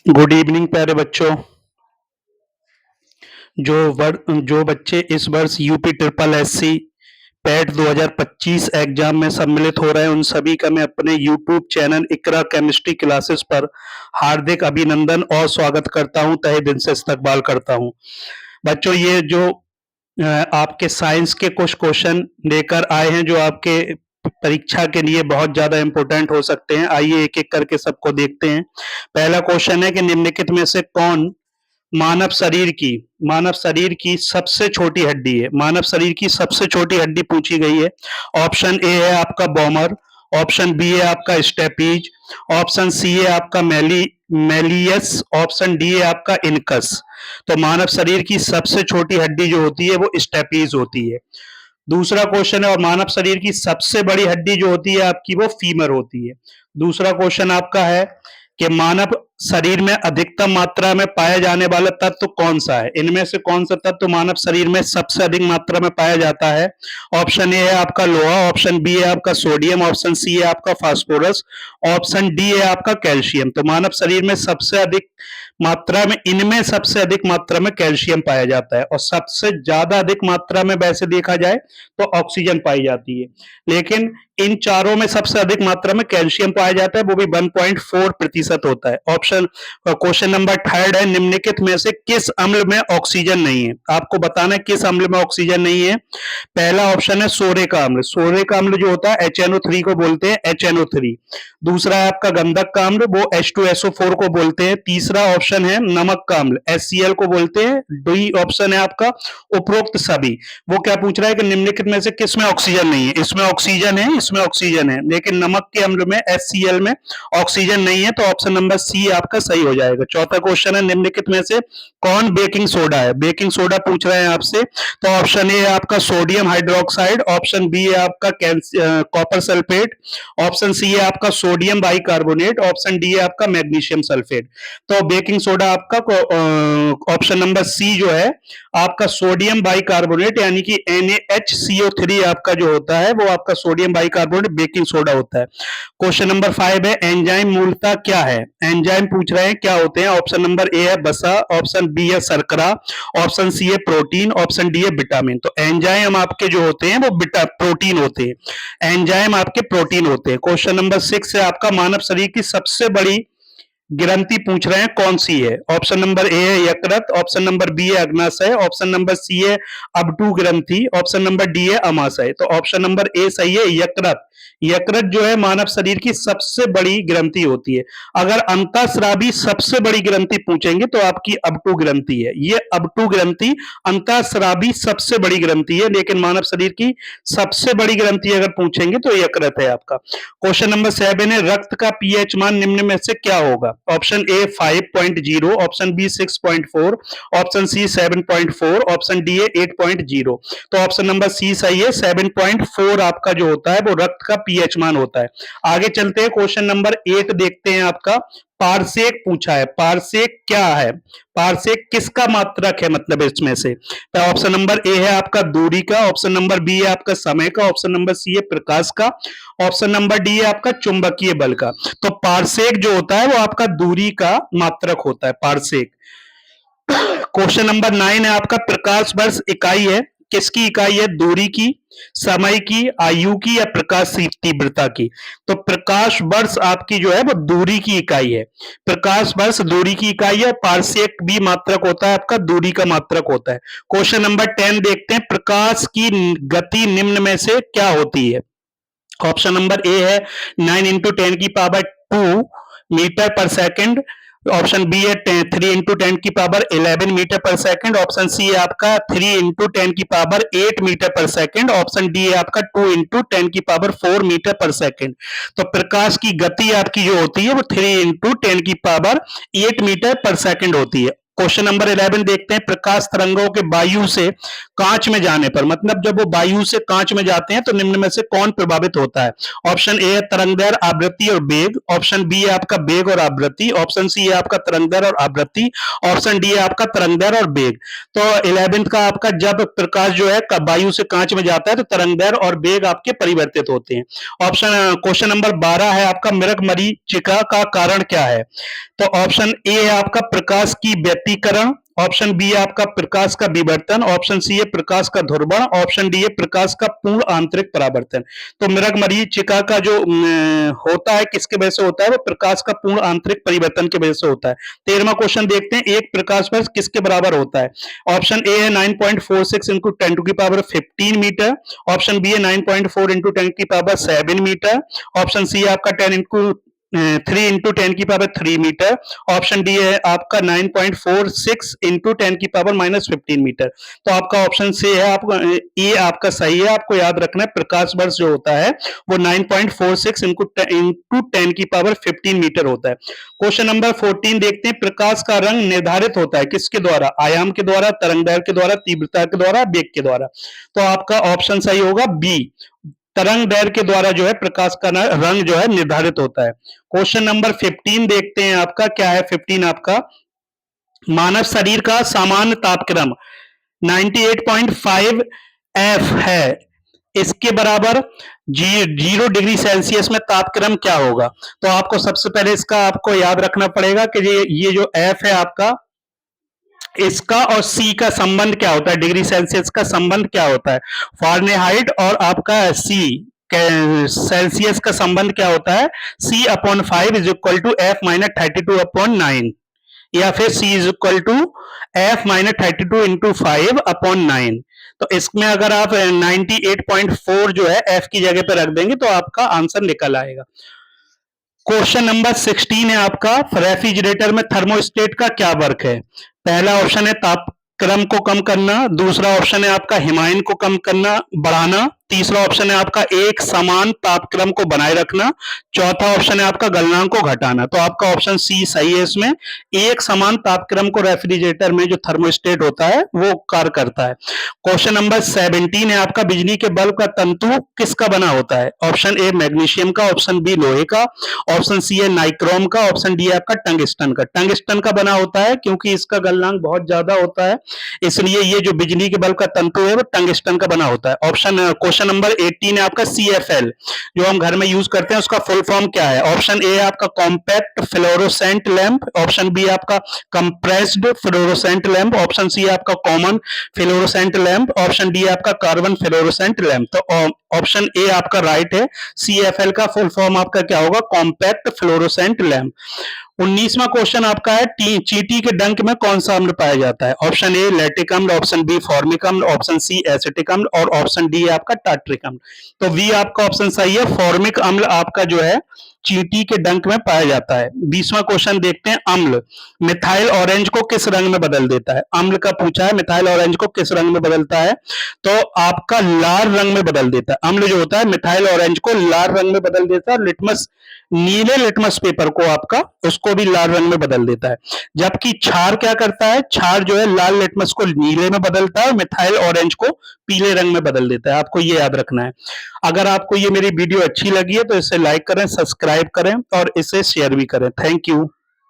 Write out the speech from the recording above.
Good evening प्यारे बच्चों। जो बच्चे इस वर्ष UP triple SC PAT 2025 exam में सम्मिलित हो रहे हैं, उन सभी का मैं अपने यूट्यूब चैनल इकरा केमिस्ट्री क्लासेस पर हार्दिक अभिनंदन और स्वागत करता हूं, तहे दिल से इस्तकबाल करता हूं। बच्चों, ये जो आपके साइंस के कुछ क्वेश्चन लेकर आए हैं जो आपके परीक्षा के लिए बहुत ज्यादा इंपॉर्टेंट हो सकते हैं। आइए एक एक करके सबको देखते हैं। पहला क्वेश्चन है कि निम्नलिखित में से कौन मानव शरीर की मानव शरीर की सबसे छोटी हड्डी है। मानव शरीर की सबसे छोटी हड्डी पूछी गई है। ऑप्शन ए है आपका बॉमर, ऑप्शन बी है आपका स्टेपीज, ऑप्शन सी है आपका मेलियस, ऑप्शन डी है आपका इनकस। तो मानव शरीर की सबसे छोटी हड्डी जो होती है वो स्टेपीज होती है। दूसरा क्वेश्चन है, और मानव शरीर की सबसे बड़ी हड्डी जो होती है आपकी वो फीमर होती है। दूसरा क्वेश्चन आपका है कि मानव शरीर में अधिकतम मात्रा में पाया जाने वाला तत्व कौन सा है। इनमें से कौन सा तत्व मानव शरीर में सबसे अधिक मात्रा में पाया जाता है। ऑप्शन ए है आपका लोहा, ऑप्शन बी है आपका सोडियम, ऑप्शन सी है आपका फास्फोरस, ऑप्शन डी है आपका कैल्शियम। तो मानव शरीर में सबसे अधिक मात्रा में, इनमें सबसे अधिक मात्रा में कैल्शियम पाया जाता है, और सबसे ज्यादा अधिक मात्रा में वैसे देखा जाए तो ऑक्सीजन पाई जाती है, लेकिन इन चारों में सबसे अधिक मात्रा में कैल्शियम पाया जाता है, वो भी 1.4% होता है। क्वेश्चन नंबर थर्ड है, निम्नलिखित में से किस अम्ल में ऑक्सीजन नहीं है। आपको बताना है किस अम्ल में ऑक्सीजन नहीं है। पहला ऑप्शन है सोरे का अम्ल। सोरे का अम्ल जो होता है HNO3 को बोलते हैं HNO3। दूसरा है आपका गंधक का अम्ल, वो H2SO4 को बोलते हैं। तीसरा ऑप्शन है नमक का अम्ल, HCl को बोलते हैं। डी ऑप्शन है आपका उपरोक्त सभी। वो क्या पूछ रहा है कि निम्नलिखित में से किस में ऑक्सीजन नहीं है। इसमें ऑक्सीजन है, इसमें ऑक्सीजन है, लेकिन नमक के अम्ल में HCl में ऑक्सीजन नहीं है, तो ऑप्शन नंबर सी आपका सही हो जाएगा। चौथा क्वेश्चन है, निम्नलिखित में से कौन बेकिंग सोडा है। बेकिंग सोडा पूछ रहे हैं आपसे, तो ऑप्शन ए है आपका सोडियम हाइड्रोक्साइड, ऑप्शन बी है आपका कॉपर सल्फेट, ऑप्शन सी है आपका सोडियम बाइकार्बोनेट, ऑप्शन डी है आपका मैग्नीशियम सल्फेट। तो बेकिंग सोडा आपका ऑप्शन नंबर सी जो है आपका सोडियम बाइकार्बोनेट यानी कि NaHCO3 आपका जो होता है वो आपका सोडियम बाइकार्बोनेट बेकिंग सोडा होता है। क्वेश्चन नंबर 5 है, एंजाइम मूलतः क्या है। एंजाइम पूछ रहे हैं क्या होते हैं। ऑप्शन नंबर ए है बसा, ऑप्शन बी है शर्करा, ऑप्शन सी है प्रोटीन, ऑप्शन डी है विटामिन। तो एंजाइम आपके जो होते हैं वो प्रोटीन होते हैं। एंजाइम आपके प्रोटीन होते हैं। क्वेश्चन नंबर 6 है आपका, मानव शरीर की सबसे बड़ी ग्रंथि पूछ रहे हैं कौन सी है। ऑप्शन नंबर ए है यकृत, ऑप्शन नंबर बी है अग्नाशय, ऑप्शन नंबर सी है अबटू ग्रंथि, ऑप्शन नंबर डी है अमाशय। तो ऑप्शन नंबर ए सही है, यकृत। यकृत जो है मानव शरीर की सबसे बड़ी ग्रंथि होती है। अगर अंतःस्रावी सबसे बड़ी ग्रंथि पूछेंगे तो आपकी अबटू ग्रंथि है। ये अबटू ग्रंथि अंतःस्रावी सबसे बड़ी ग्रंथि है, लेकिन मानव शरीर की सबसे बड़ी ग्रंथि अगर पूछेंगे तो यकृत है आपका। क्वेश्चन नंबर 7 है, रक्त का पीएच मान निम्न में से क्या होगा। Option A 5.0, option B 6.4, option C 7.4, option D है 8.0। तो ऑप्शन नंबर सी सही है, 7.4 आपका जो होता है वो रक्त का पीएच मान होता है। आगे चलते हैं, क्वेश्चन नंबर 8 देखते हैं आपका। पारसेक पूछा है। पारसेक क्या है, पारसेक किसका मात्रक है, मतलब इसमें से। तो ऑप्शन नंबर ए है आपका दूरी का, ऑप्शन नंबर बी है आपका समय का, ऑप्शन नंबर सी है प्रकाश का, ऑप्शन नंबर डी है आपका चुंबकीय बल का। तो पारसेक जो होता है वो आपका दूरी का मात्रक होता है, पारसेक। क्वेश्चन नंबर 9 है आपका, प्रकाश वर्ष इकाई है, किसकी इकाई है। दूरी की, समय की, आयु की, या प्रकाश तीव्रता की। तो प्रकाश वर्ष आपकी जो है वो दूरी की इकाई है। प्रकाश वर्ष दूरी की इकाई है। पारसेक भी मात्रक होता है आपका, दूरी का मात्रक होता है। क्वेश्चन नंबर 10 देखते हैं, प्रकाश की गति निम्न में से क्या होती है। ऑप्शन नंबर ए है 9 × 10⁻²मीटर पर सेकंड, ऑप्शन बी है 3 × 10⁻11 मीटर पर सेकंड, ऑप्शन सी है आपका 3 × 10⁸ मीटर पर सेकंड, ऑप्शन डी है आपका 2 × 10⁴ मीटर पर सेकंड। तो प्रकाश की गति आपकी जो होती है वो 3 × 10⁸ मीटर पर सेकंड होती है। क्वेश्चन नंबर 11 देखते हैं, प्रकाश तरंगों के वायु से कांच में जाने पर, मतलब जब वो वायु से कांच में जाते हैं तो निम्न में से कौन प्रभावित होता है? ऑप्शन ए है तरंग दैर्घ्य, आवृत्ति और वेग, ऑप्शन बी है आपका वेग और आवृत्ति, ऑप्शन सी है आपका तरंग दैर्घ्य और आवृत्ति, ऑप्शन डी है आपका तरंग दैर्घ्य और वेग। तो 11th का आपका जब प्रकाश जो है वायु से कांच में जाता है तो तरंग दैर्घ्य और वेग आपके परिवर्तित होते हैं। ऑप्शन क्वेश्चन नंबर 12 है आपका, मृग मरीचिका का कारण क्या है? तो ऑप्शन ए है आपका प्रकाश की व्यतिकरण, ऑप्शन बी है आपका प्रकाश का विवर्तन, ऑप्शन सी है प्रकाश का ध्रुवण, ऑप्शन डी है प्रकाश का पूर्ण आंतरिक परावर्तन। तो मृग मरीचिका का जो होता है किसके वजह से होता है? वो प्रकाश का पूर्ण आंतरिक परिवर्तन की वजह से होता है। 13वां क्वेश्चन देखते हैं, एक प्रकाश वर्ष किसके बराबर होता है? ऑप्शन ए है 9.46 इंटू 10 टू की पावर 15 मीटर, ऑप्शन बी है 9.4 इंटू 10 की पावर 7 मीटर, ऑप्शन सी है आपका 10 इंटू 3 इंटू 10 की पावर 3 मीटर, ऑप्शन डी है आपका 9.46 इंटू 10 की पावर -15 मीटर। तो आपका ऑप्शन सी है, आपका ए आपका सही है। आपको याद रखना है प्रकाश वर्ष जो होता है वो 9.46 इंटू 10 की पावर 15 मीटर होता है। क्वेश्चन नंबर 14 देखते हैं, प्रकाश का रंग निर्धारित होता है किसके द्वारा? आयाम के द्वारा, तरंग दैर्घ्य के द्वारा, तीव्रता के द्वारा, वेग के द्वारा। तो आपका ऑप्शन सही होगा बी, तरंग दैर्घ्य के द्वारा जो है प्रकाश का रंग जो है निर्धारित होता है। क्वेश्चन नंबर 15 देखते हैं आपका, क्या है 15 आपका, मानव शरीर का सामान्य तापक्रम 98.5 एफ है, इसके बराबर 0 डिग्री सेल्सियस में तापक्रम क्या होगा? तो आपको सबसे पहले इसका आपको याद रखना पड़ेगा कि ये जो एफ है आपका, इसका और सी का संबंध क्या होता है, डिग्री सेल्सियस का संबंध क्या होता है? फारेनहाइट और आपका सी सेल्सियस का संबंध क्या होता है? C upon 5 is equal to F minus 32 upon 9, या फिर C is equal to F minus 32 into 5 upon 9। तो इसमें अगर आप 98.4 जो है F की जगह पे रख देंगे तो आपका आंसर निकल आएगा। क्वेश्चन नंबर 16 है आपका, रेफ्रिजरेटर में थर्मोस्टेट का क्या वर्क है? पहला ऑप्शन है तापक्रम को कम करना, दूसरा ऑप्शन है आपका हिमायन को कम करना, बढ़ाना, तीसरा ऑप्शन है आपका एक समान तापक्रम को बनाए रखना, चौथा ऑप्शन है आपका गलनांक को घटाना। तो आपका ऑप्शन सी सही है। इसमें एक समान तापक्रम को रेफ्रिजरेटर में जो थर्मोस्टेट होता है वो कार्य करता है। क्वेश्चन नंबर 17 है आपका, बिजली के बल्ब का तंतु किसका बना होता है? ऑप्शन ए मैग्नीशियम का, ऑप्शन बी लोहे का, ऑप्शन सी है नाइक्रोम का, ऑप्शन डी है आपका टंगस्टन का। टंगस्टन का बना होता है क्योंकि इसका गलनांक बहुत ज्यादा होता है, इसलिए ये जो बिजली के बल्ब का तंतु है वो टंगस्टन का बना होता है। ऑप्शन क्वेश्चन नंबर 18 है आपका, CFL जो हम घर में यूज करते हैं उसका फुल फॉर्म क्या है? ऑप्शन ए है आपका compact fluorescent lamp, option B है आपका compressed fluorescent lamp, option C है आपका common fluorescent lamp, option D है आपका कार्बन फ्लोरोसेंट लैंप। तो ऑप्शन ए आपका राइट है। CFL का फुल फॉर्म आपका क्या होगा? Compact fluorescent lamp. 19वां क्वेश्चन आपका है, चींटी के डंक में कौन सा अम्ल पाया जाता है? ऑप्शन ए लैक्टिक अम्ल, ऑप्शन बी फॉर्मिक अम्ल, ऑप्शन सी एसिटिक अम्ल और ऑप्शन डी है आपका टार्ट्रिक अम्ल। तो वी आपका ऑप्शन सही है, फॉर्मिक अम्ल आपका जो है चींटी के डंक में पाया जाता है। 20वां क्वेश्चन देखते हैं, अम्ल मिथाइल ऑरेंज को किस रंग में बदल देता है? अम्ल का पूछा है, मिथाइल ऑरेंज को किस रंग में बदलता है? तो आपका लाल रंग में बदल देता है। अम्ल जो होता है मिथाइल ऑरेंज को लाल रंग में बदल देता है, लिटमस नीले लिटमस पेपर को आपका उसको भी लाल रंग में बदल देता है। जबकि क्षार क्या करता है? क्षार जो है लाल लिटमस को नीले में बदलता है और मिथाइल ऑरेंज को पीले रंग में बदल देता है। आपको ये याद रखना है। अगर आपको ये मेरी वीडियो अच्छी लगी है तो इसे लाइक करें, सब्सक्राइब करें और इसे शेयर भी करें। Thank you.